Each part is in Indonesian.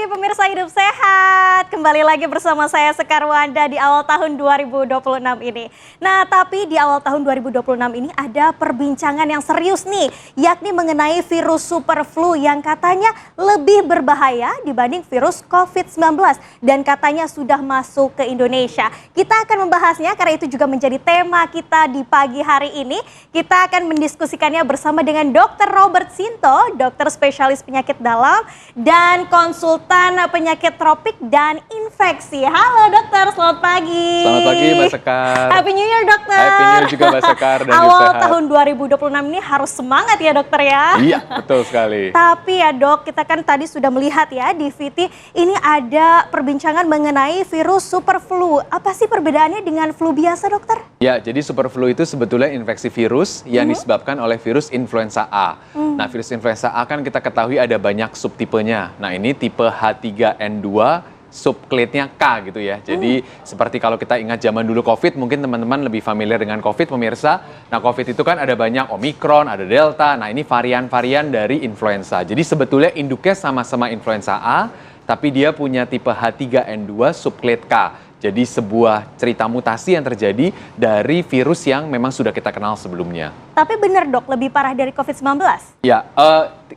pemirsa Hidup Sehat. Kembali lagi bersama saya Sekar Wanda di awal tahun 2026 ini. Nah, tapi di awal tahun 2026 ini ada perbincangan yang serius nih, yakni mengenai virus super flu yang katanya lebih berbahaya dibanding virus COVID-19 dan katanya sudah masuk ke Indonesia. Kita akan membahasnya karena itu juga menjadi tema kita di pagi hari ini. Kita akan mendiskusikannya bersama dengan Dr. Robert Sinto, dokter spesialis penyakit dalam dan konsultan penyakit tropik dan infeksi. Halo dokter, selamat pagi. Selamat pagi Mbak Sekar. Happy New Year dokter. Happy New Year juga Mbak Sekar dan Awal sehat. tahun 2026 ini harus semangat ya dokter ya. Iya, betul sekali. Tapi ya dok, kita kan tadi sudah melihat ya di VT ini ada perbincangan mengenai virus super flu. Apa sih perbedaannya dengan flu biasa dokter? Ya, jadi super flu itu sebetulnya infeksi virus yang disebabkan oleh virus influenza A. Nah, virus influenza A kan kita ketahui ada banyak subtipenya. Nah, ini tipe H3N2 subclade-nya K gitu ya. Jadi seperti kalau kita ingat zaman dulu COVID, mungkin teman-teman lebih familiar dengan COVID pemirsa. Nah, COVID itu kan ada banyak Omicron, ada Delta. Nah, ini varian-varian dari influenza. Jadi sebetulnya induknya sama-sama influenza A, tapi dia punya tipe H3N2 subclade K. Jadi sebuah cerita mutasi yang terjadi dari virus yang memang sudah kita kenal sebelumnya. Tapi benar dok, lebih parah dari COVID-19? Ya,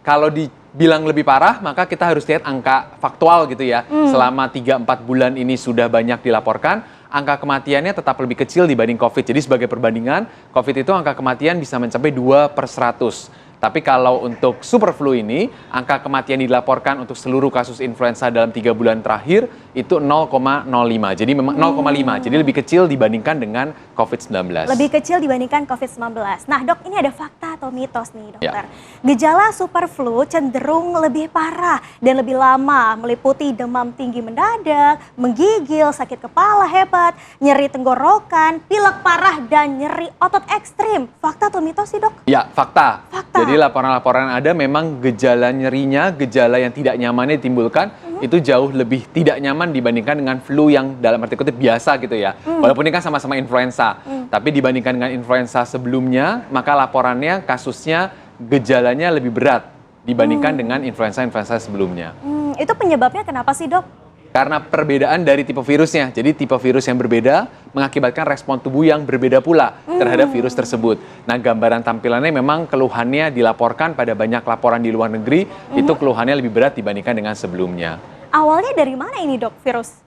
kalau dibilang lebih parah, maka kita harus lihat angka faktual gitu ya. Selama 3-4 bulan ini sudah banyak dilaporkan, angka kematiannya tetap lebih kecil dibanding COVID. Jadi sebagai perbandingan, COVID itu angka kematian bisa mencapai 2/100. Tapi kalau untuk super flu ini, angka kematian dilaporkan untuk seluruh kasus influenza dalam 3 bulan terakhir itu 0,05. Jadi memang 0,5. Jadi lebih kecil dibandingkan dengan COVID-19. Lebih kecil dibandingkan COVID-19. Nah dok, ini ada fakta atau mitos nih dokter. Ya. Gejala super flu cenderung lebih parah dan lebih lama, meliputi demam tinggi mendadak, menggigil, sakit kepala hebat, nyeri tenggorokan, pilek parah, dan nyeri otot ekstrim. Fakta atau mitos sih dok? Ya, fakta. Fakta. Jadi laporan-laporan ada memang gejala nyerinya, gejala yang tidak nyamannya ditimbulkan, itu jauh lebih tidak nyaman dibandingkan dengan flu yang dalam arti kutip biasa gitu ya. Walaupun ini kan sama-sama influenza, tapi dibandingkan dengan influenza sebelumnya, maka laporannya, kasusnya, gejalanya lebih berat dibandingkan dengan influenza-influenza sebelumnya. Itu penyebabnya kenapa sih dok? Karena perbedaan dari tipe virusnya. Jadi tipe virus yang berbeda mengakibatkan respon tubuh yang berbeda pula terhadap virus tersebut. Nah, gambaran tampilannya memang keluhannya dilaporkan pada banyak laporan di luar negeri, itu keluhannya lebih berat dibandingkan dengan sebelumnya. Awalnya dari mana ini dok virus?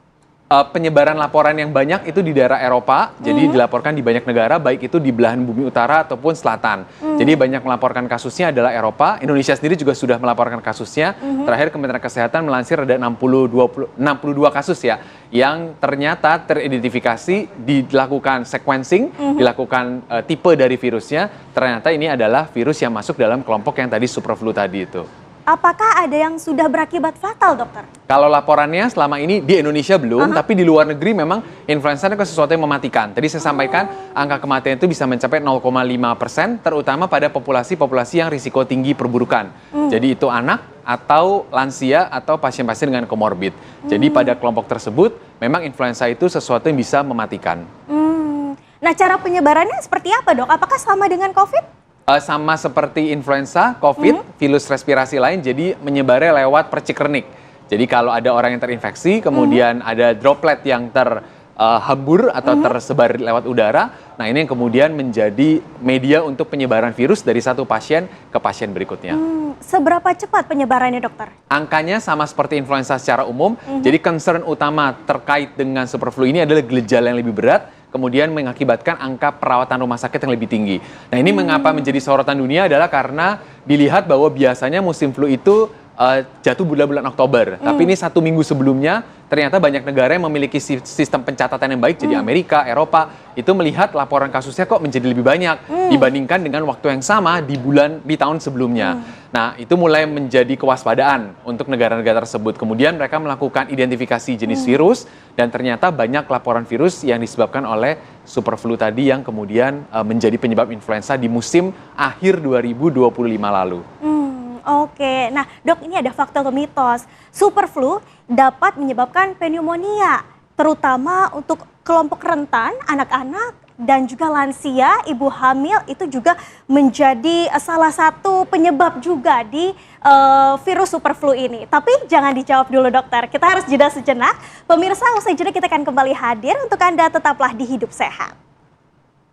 Penyebaran laporan yang banyak itu di daerah Eropa, jadi dilaporkan di banyak negara, baik itu di belahan bumi utara ataupun selatan. Jadi banyak melaporkan kasusnya adalah Eropa, Indonesia sendiri juga sudah melaporkan kasusnya. Terakhir Kementerian Kesehatan melansir ada 62 kasus ya, yang ternyata teridentifikasi, dilakukan sequencing, dilakukan tipe dari virusnya, ternyata ini adalah virus yang masuk dalam kelompok yang tadi super flu tadi itu. Apakah ada yang sudah berakibat fatal dokter? Kalau laporannya selama ini di Indonesia belum, tapi di luar negeri memang influenza itu sesuatu yang mematikan. Tadi saya sampaikan angka kematian itu bisa mencapai 0,5%, terutama pada populasi-populasi yang risiko tinggi perburukan. Jadi itu anak atau lansia atau pasien-pasien dengan komorbid. Jadi pada kelompok tersebut memang influenza itu sesuatu yang bisa mematikan. Nah cara penyebarannya seperti apa dok? Apakah sama dengan COVID? Sama seperti influenza, COVID, virus respirasi lain, jadi menyebarnya lewat percik renik. Jadi kalau ada orang yang terinfeksi, kemudian ada droplet yang terhembur atau tersebar lewat udara, nah ini yang kemudian menjadi media untuk penyebaran virus dari satu pasien ke pasien berikutnya. Seberapa cepat penyebarannya dokter? Angkanya sama seperti influenza secara umum, jadi concern utama terkait dengan super flu ini adalah gejala yang lebih berat, kemudian mengakibatkan angka perawatan rumah sakit yang lebih tinggi. Nah ini mengapa menjadi sorotan dunia adalah karena dilihat bahwa biasanya musim flu itu jatuh bulan-bulan Oktober. Tapi ini 1 minggu sebelumnya ternyata banyak negara yang memiliki sistem pencatatan yang baik. Jadi Amerika, Eropa itu melihat laporan kasusnya kok menjadi lebih banyak dibandingkan dengan waktu yang sama di tahun sebelumnya. Nah itu mulai menjadi kewaspadaan untuk negara-negara tersebut. Kemudian mereka melakukan identifikasi jenis virus dan ternyata banyak laporan virus yang disebabkan oleh super flu tadi yang kemudian menjadi penyebab influenza di musim akhir 2025 lalu. Oke, nah dok ini ada fakta atau mitos. Super flu dapat menyebabkan pneumonia, terutama untuk kelompok rentan, anak-anak, dan juga lansia, ibu hamil itu juga menjadi salah satu penyebab juga di virus superflu ini. Tapi jangan dijawab dulu dokter, kita harus jeda sejenak. Pemirsa, usai jeda kita akan kembali hadir untuk Anda, tetaplah di Hidup Sehat.